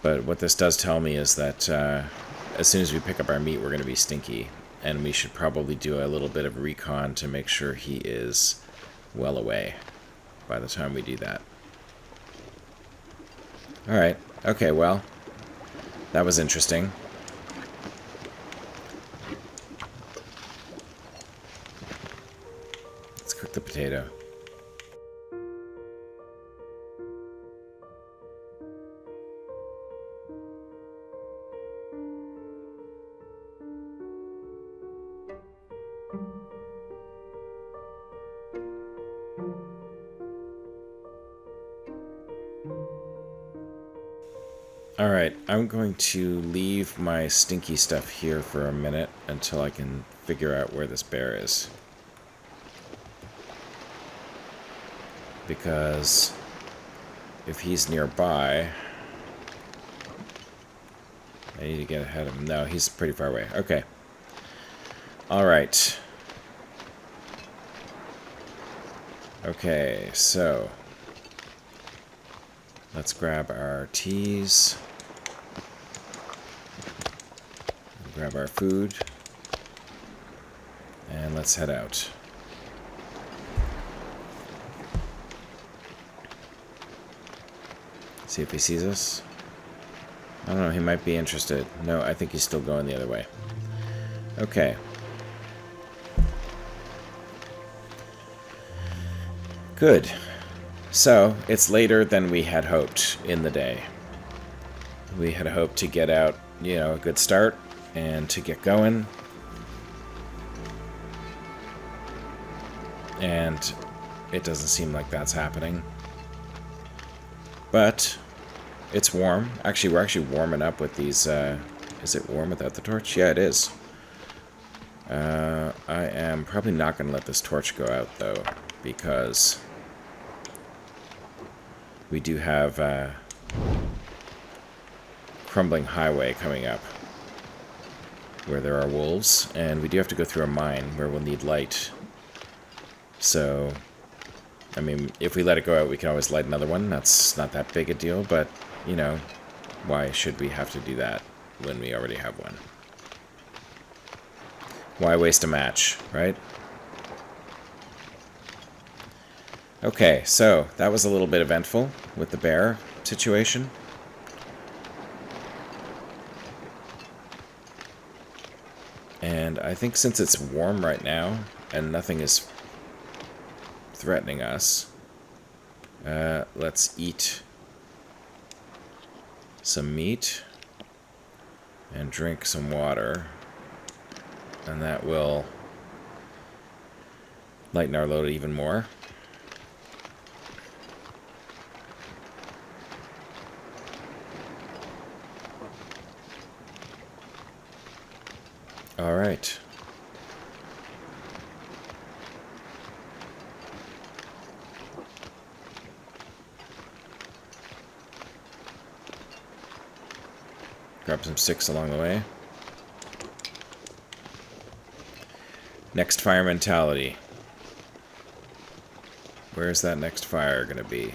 But what this does tell me is that as soon as we pick up our meat, we're going to be stinky. And we should probably do a little bit of recon to make sure he is well away by the time we do that. Alright, okay, well, that was interesting. Let's cook the potato. Alright, I'm going to leave my stinky stuff here for a minute until I can figure out where this bear is. Because if he's nearby, I need to get ahead of him. No, he's pretty far away. Okay. Alright. Okay, so let's grab our teas. Grab our food. And let's head out. See if he sees us. I don't know, he might be interested. No, I think he's still going the other way. Okay. Good. So, it's later than we had hoped in the day. We had hoped to get out, you know, a good start, and to get going. And it doesn't seem like that's happening. But it's warm. Actually, we're actually warming up with these. Is it warm without the torch? Yeah, it is. I am probably not going to let this torch go out, though, because we do have crumbling highway coming up where there are wolves, and we do have to go through a mine where we'll need light. So, I mean, if we let it go out, we can always light another one. That's not that big a deal, but, you know, why should we have to do that when we already have one? Why waste a match, right? Okay, so that was a little bit eventful with the bear situation. And I think since it's warm right now and nothing is threatening us, let's eat some meat and drink some water. And that will lighten our load even more. All right. Grab some sticks along the way. Next fire mentality. Where's that next fire gonna be?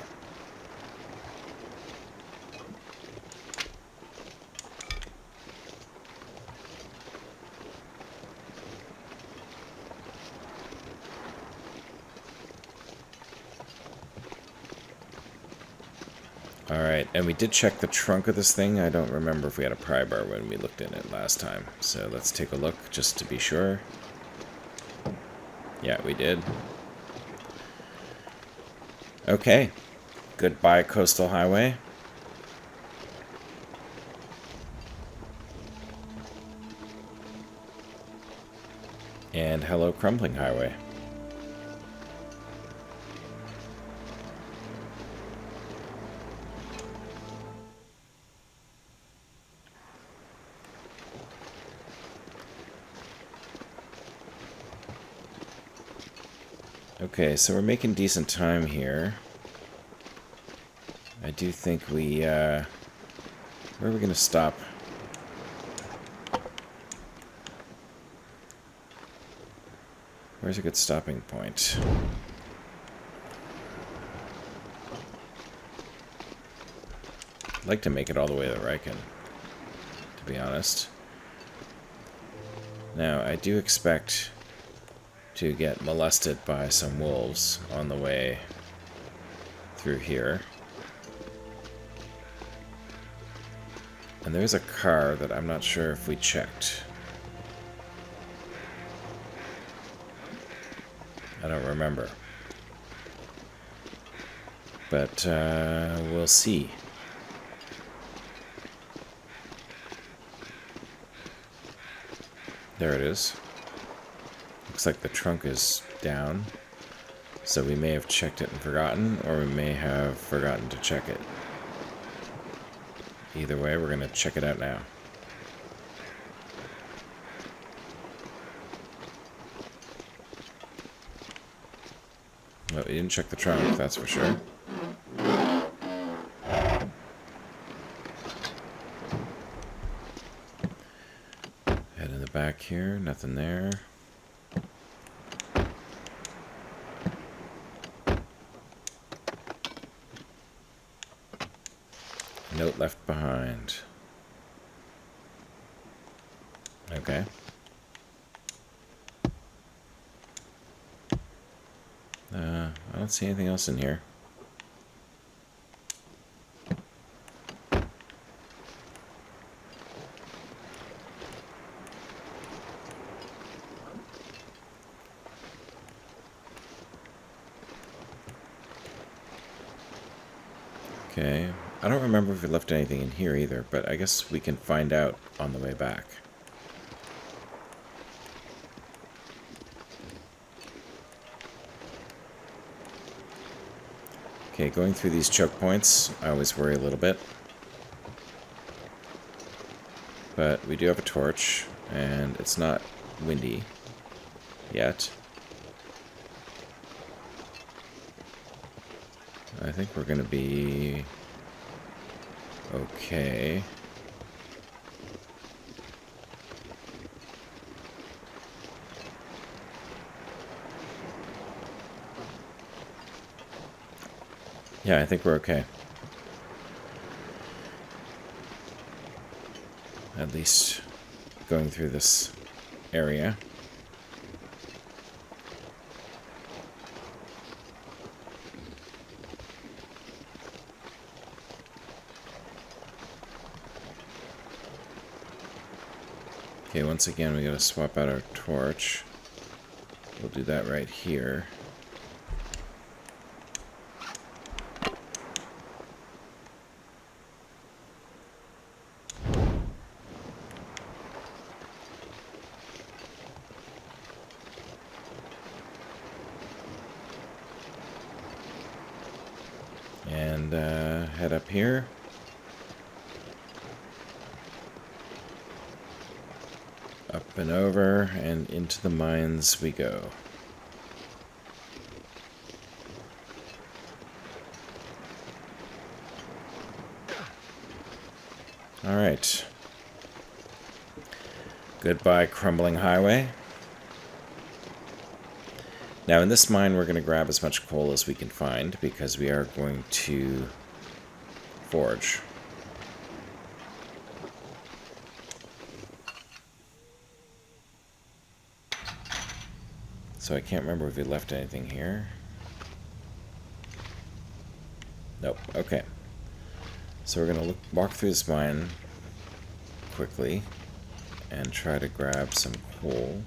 Alright, and we did check the trunk of this thing. I don't remember if we had a pry bar when we looked in it last time. So let's take a look just to be sure. Yeah, we did. Okay. Goodbye, Coastal Highway. And hello, Crumbling Highway. Okay, so we're making decent time here. I do think we, where are we going to stop? Where's a good stopping point? I'd like to make it all the way to Riken, to be honest. Now, I do expect to get molested by some wolves on the way through here. And there's a car that I'm not sure if we checked. I don't remember. But we'll see. There it is. Looks like the trunk is down. So we may have checked it and forgotten, or we may have forgotten to check it. Either way, we're going to check it out now. Well, we didn't check the trunk, that's for sure. Head in the back here, nothing there. Note left behind. Okay. I don't see anything else in here. Okay. I don't remember if we left anything in here either, but I guess we can find out on the way back. Okay, going through these choke points, I always worry a little bit. But we do have a torch, and it's not windy yet. I think we're going to be okay. Yeah, I think we're okay. At least going through this area. Okay, once again, we gotta swap out our torch. We'll do that right here. And head up here. Up and over, and into the mines we go. Alright. Goodbye, crumbling highway. Now in this mine we're going to grab as much coal as we can find, because we are going to forge. So I can't remember if we left anything here. Nope, okay. So we're going to walk through this mine quickly and try to grab some coal.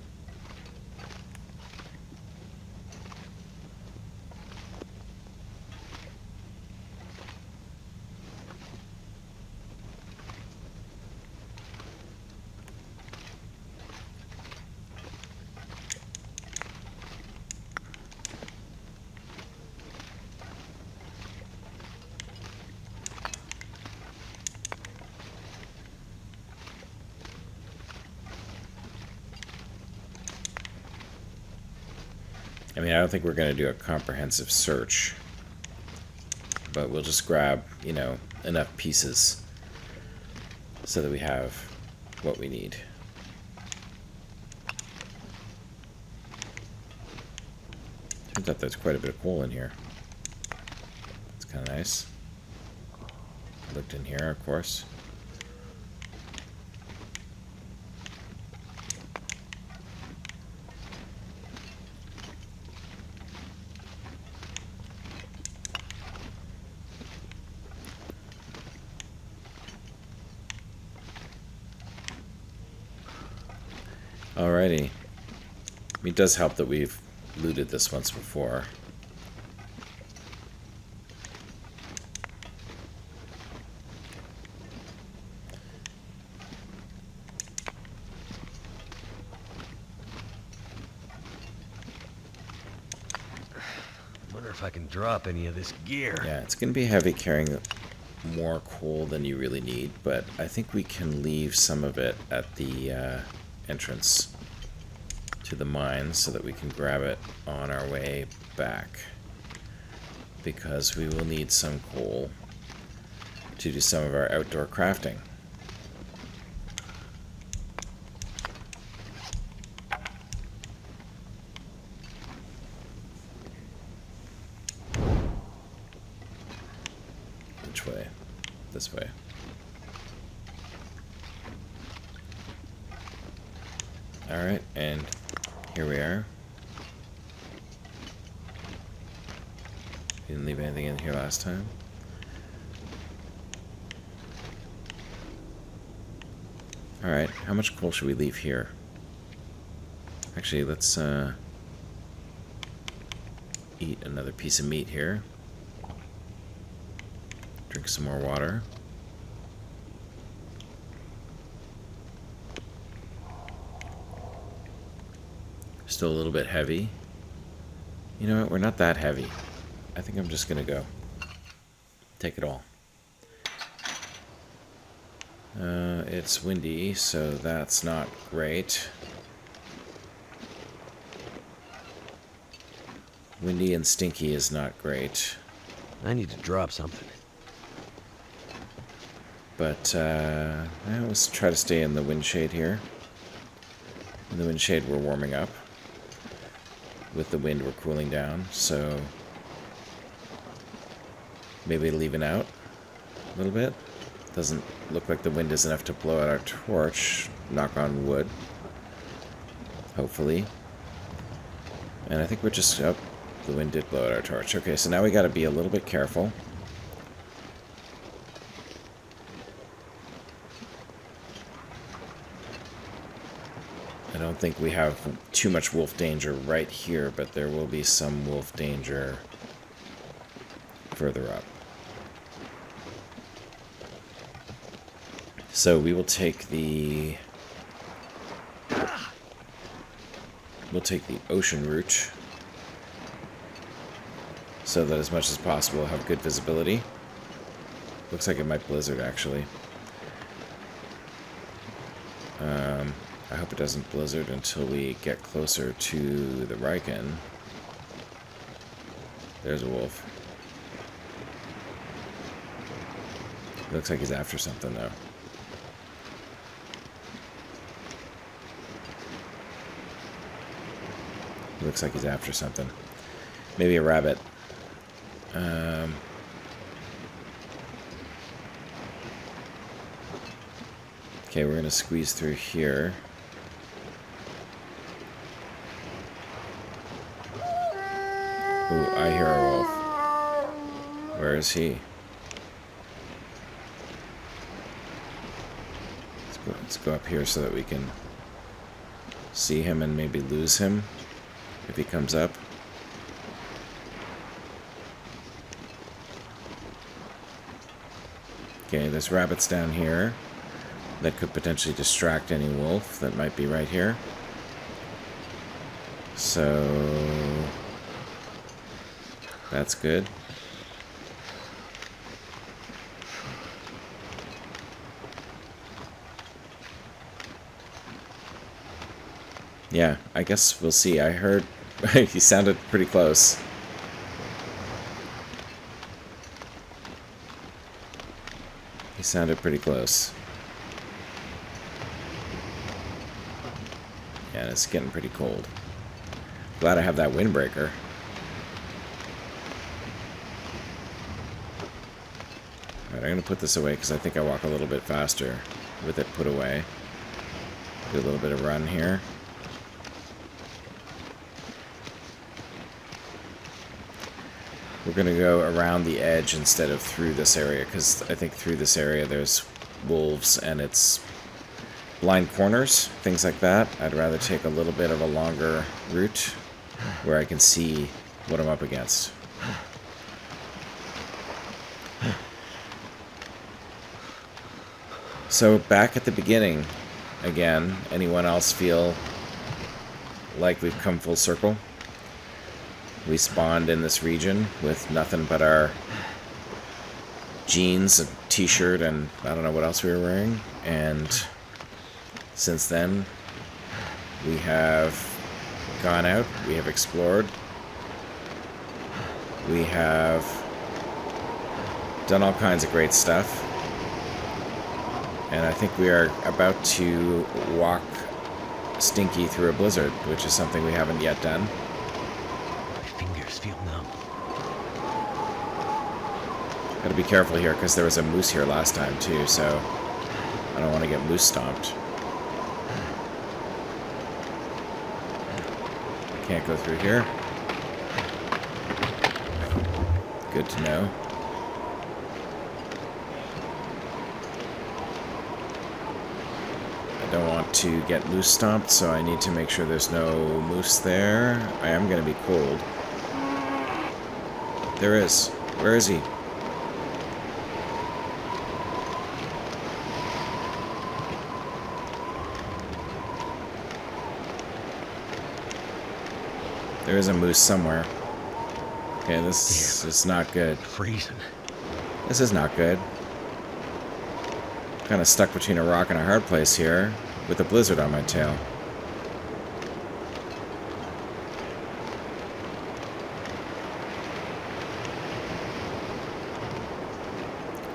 I mean, I don't think we're going to do a comprehensive search, but we'll just grab, you know, enough pieces so that we have what we need. Turns out there's quite a bit of coal in here. It's kind of nice. Looked in here, of course. Alrighty. It does help that we've looted this once before. Wonder if I can drop any of this gear. Yeah, it's going to be heavy carrying more coal than you really need, but I think we can leave some of it at the entrance to the mine so that we can grab it on our way back, because we will need some coal to do some of our outdoor crafting. Which way? This way. Alright, and here we are. Didn't leave anything in here last time. Alright, how much coal should we leave here? Actually, let's eat another piece of meat here. Drink some more water. Still a little bit heavy. You know what? We're not that heavy. I think I'm just gonna go. Take it all. It's windy, so that's not great. Windy and stinky is not great. I need to drop something. But let's try to stay in the wind shade here. In the wind shade, we're warming up. With the wind, we're cooling down. So maybe leaving out a little bit. Doesn't look like the wind is enough to blow out our torch. Knock on wood. Hopefully. And I think we're just up. The wind did blow out our torch. Okay, so now we got to be a little bit careful. I don't think we have too much wolf danger right here, but there will be some wolf danger further up. So we will take the... We'll take the ocean route, so that as much as possible we'll have good visibility. Looks like it might blizzard, actually. I hope it doesn't blizzard until we get closer to the Riken. There's a wolf. Looks like he's after something, though. Looks like he's after something. Maybe a rabbit. Okay, we're going to squeeze through here. Ooh, I hear a wolf. Where is he? Let's go up here so that we can see him and maybe lose him if he comes up. Okay, there's rabbits down here that could potentially distract any wolf that might be right here. So that's good. Yeah, I guess we'll see. I heard he sounded pretty close. He sounded pretty close. Yeah, it's getting pretty cold. Glad I have that windbreaker. Alright, I'm going to put this away because I think I walk a little bit faster with it put away. Do a little bit of run here. We're going to go around the edge instead of through this area, because I think through this area there's wolves and it's blind corners, things like that. I'd rather take a little bit of a longer route where I can see what I'm up against. So back at the beginning, again, anyone else feel like we've come full circle? We spawned in this region with nothing but our jeans, a t-shirt, and I don't know what else we were wearing. And since then, we have gone out, we have explored, we have done all kinds of great stuff. And I think we are about to walk Stinky through a blizzard, which is something we haven't yet done. Feel numb. Gotta be careful here, because there was a moose here last time too, so I don't want to get moose stomped. Can't go through here. Good to know. I don't want to get moose stomped, so I need to make sure there's no moose there. I am going to be cold. There is. Where is he? There is a moose somewhere. Okay, this is not good. Freezing. This is not good. Kind of stuck between a rock and a hard place here, with a blizzard on my tail.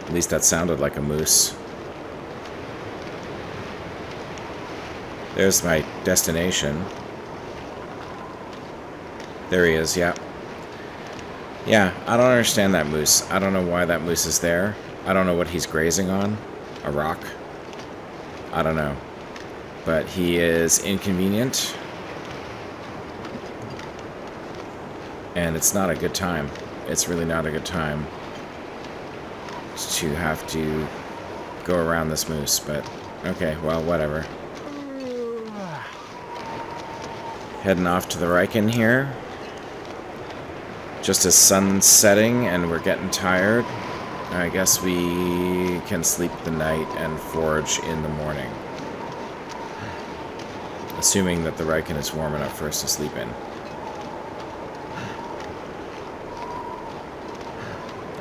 At least that sounded like a moose. There's my destination. There he is, yeah. Yeah, I don't understand that moose. I don't know why that moose is there. I don't know what he's grazing on. A rock? I don't know. But he is inconvenient. And it's not a good time. It's really not a good time to have to go around this moose, but okay, well, whatever. Heading off to the Riken here. Just as sun's setting and we're getting tired, I guess we can sleep the night and forage in the morning. Assuming that the Riken is warm enough for us to sleep in.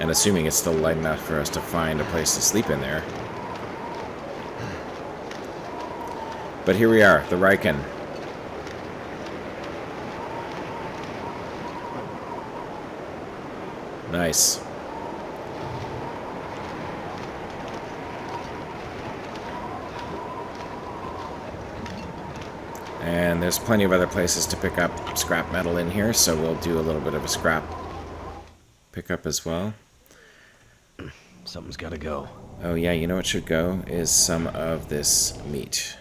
And assuming it's still light enough for us to find a place to sleep in there. But here we are, the Riken. Nice. And there's plenty of other places to pick up scrap metal in here, so we'll do a little bit of a scrap pickup as well. Something's gotta go. Oh yeah, you know what should go is some of this meat.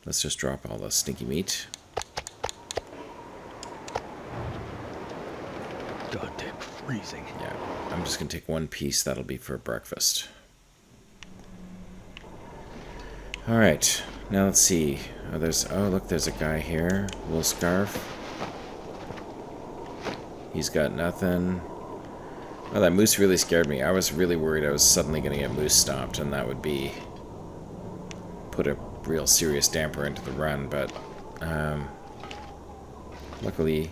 Let's just drop all the stinky meat. Goddamn freezing. Yeah, I'm just gonna take one piece. That'll be for breakfast. All right, now let's see. Oh, look, there's a guy here. Wool scarf. He's got nothing. Oh, that moose really scared me. I was really worried I was suddenly gonna get moose stomped, and that would be put a real serious damper into the run. But luckily,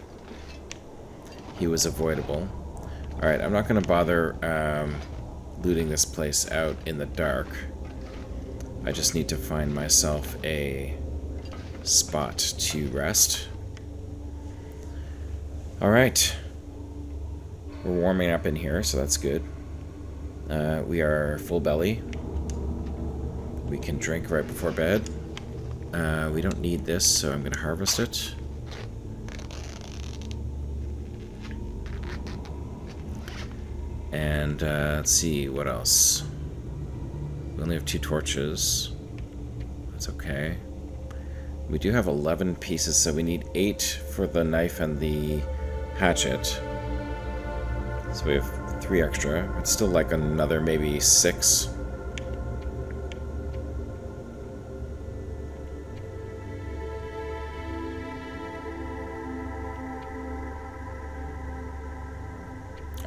he was avoidable. Alright, I'm not going to bother looting this place out in the dark. I just need to find myself a spot to rest. Alright. We're warming up in here, so that's good. We are full belly. We can drink right before bed. We don't need this, so I'm going to harvest it. And let's see, what else? We only have 2 torches. That's okay. We do have 11 pieces, so we need 8 for the knife and the hatchet. So we have 3 extra. It's still like another maybe 6.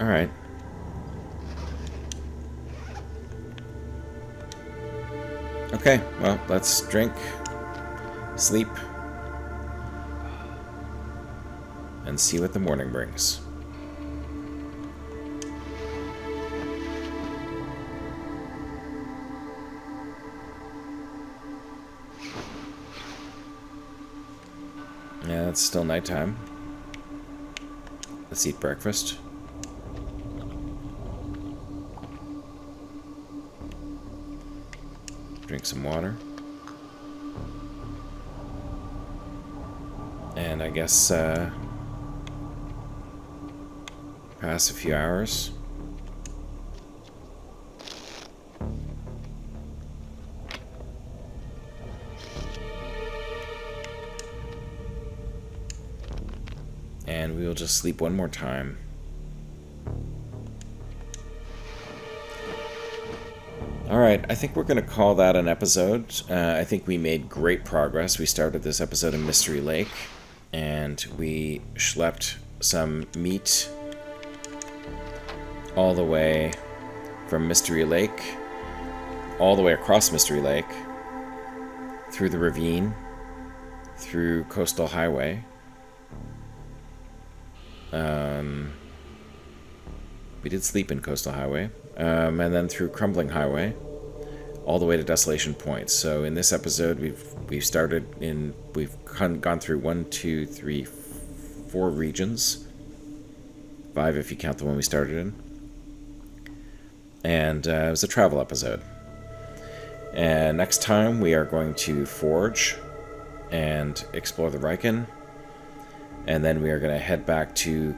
Alright. Okay, well, let's drink, sleep, and see what the morning brings. Yeah, it's still nighttime. Let's eat breakfast. Drink some water. And I guess pass a few hours. And we will just sleep one more time. Alright, I think we're going to call that an episode. I think we made great progress. We started this episode in Mystery Lake, and we schlepped some meat all the way from Mystery Lake, all the way across Mystery Lake, through the ravine, through Coastal Highway. We did sleep in Coastal Highway. and then through Crumbling Highway, all the way to Desolation Point. So in this episode, we've gone through 1, 2, 3, 4 regions, 5 if you count the one we started in, and it was a travel episode. And next time we are going to forge and explore the Riken, and then we are going to head back to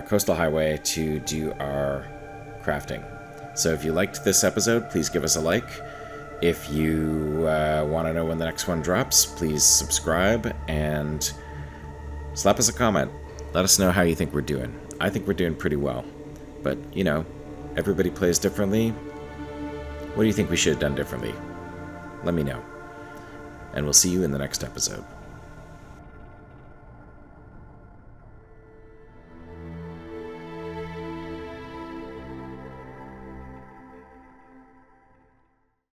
Coastal Highway to do our crafting. So if you liked this episode, please give us a like. If you want to know when the next one drops, please subscribe and slap us a comment. Let us know how you think we're doing. I think we're doing pretty well. But, you know, everybody plays differently. What do you think we should have done differently? Let me know. And we'll see you in the next episode.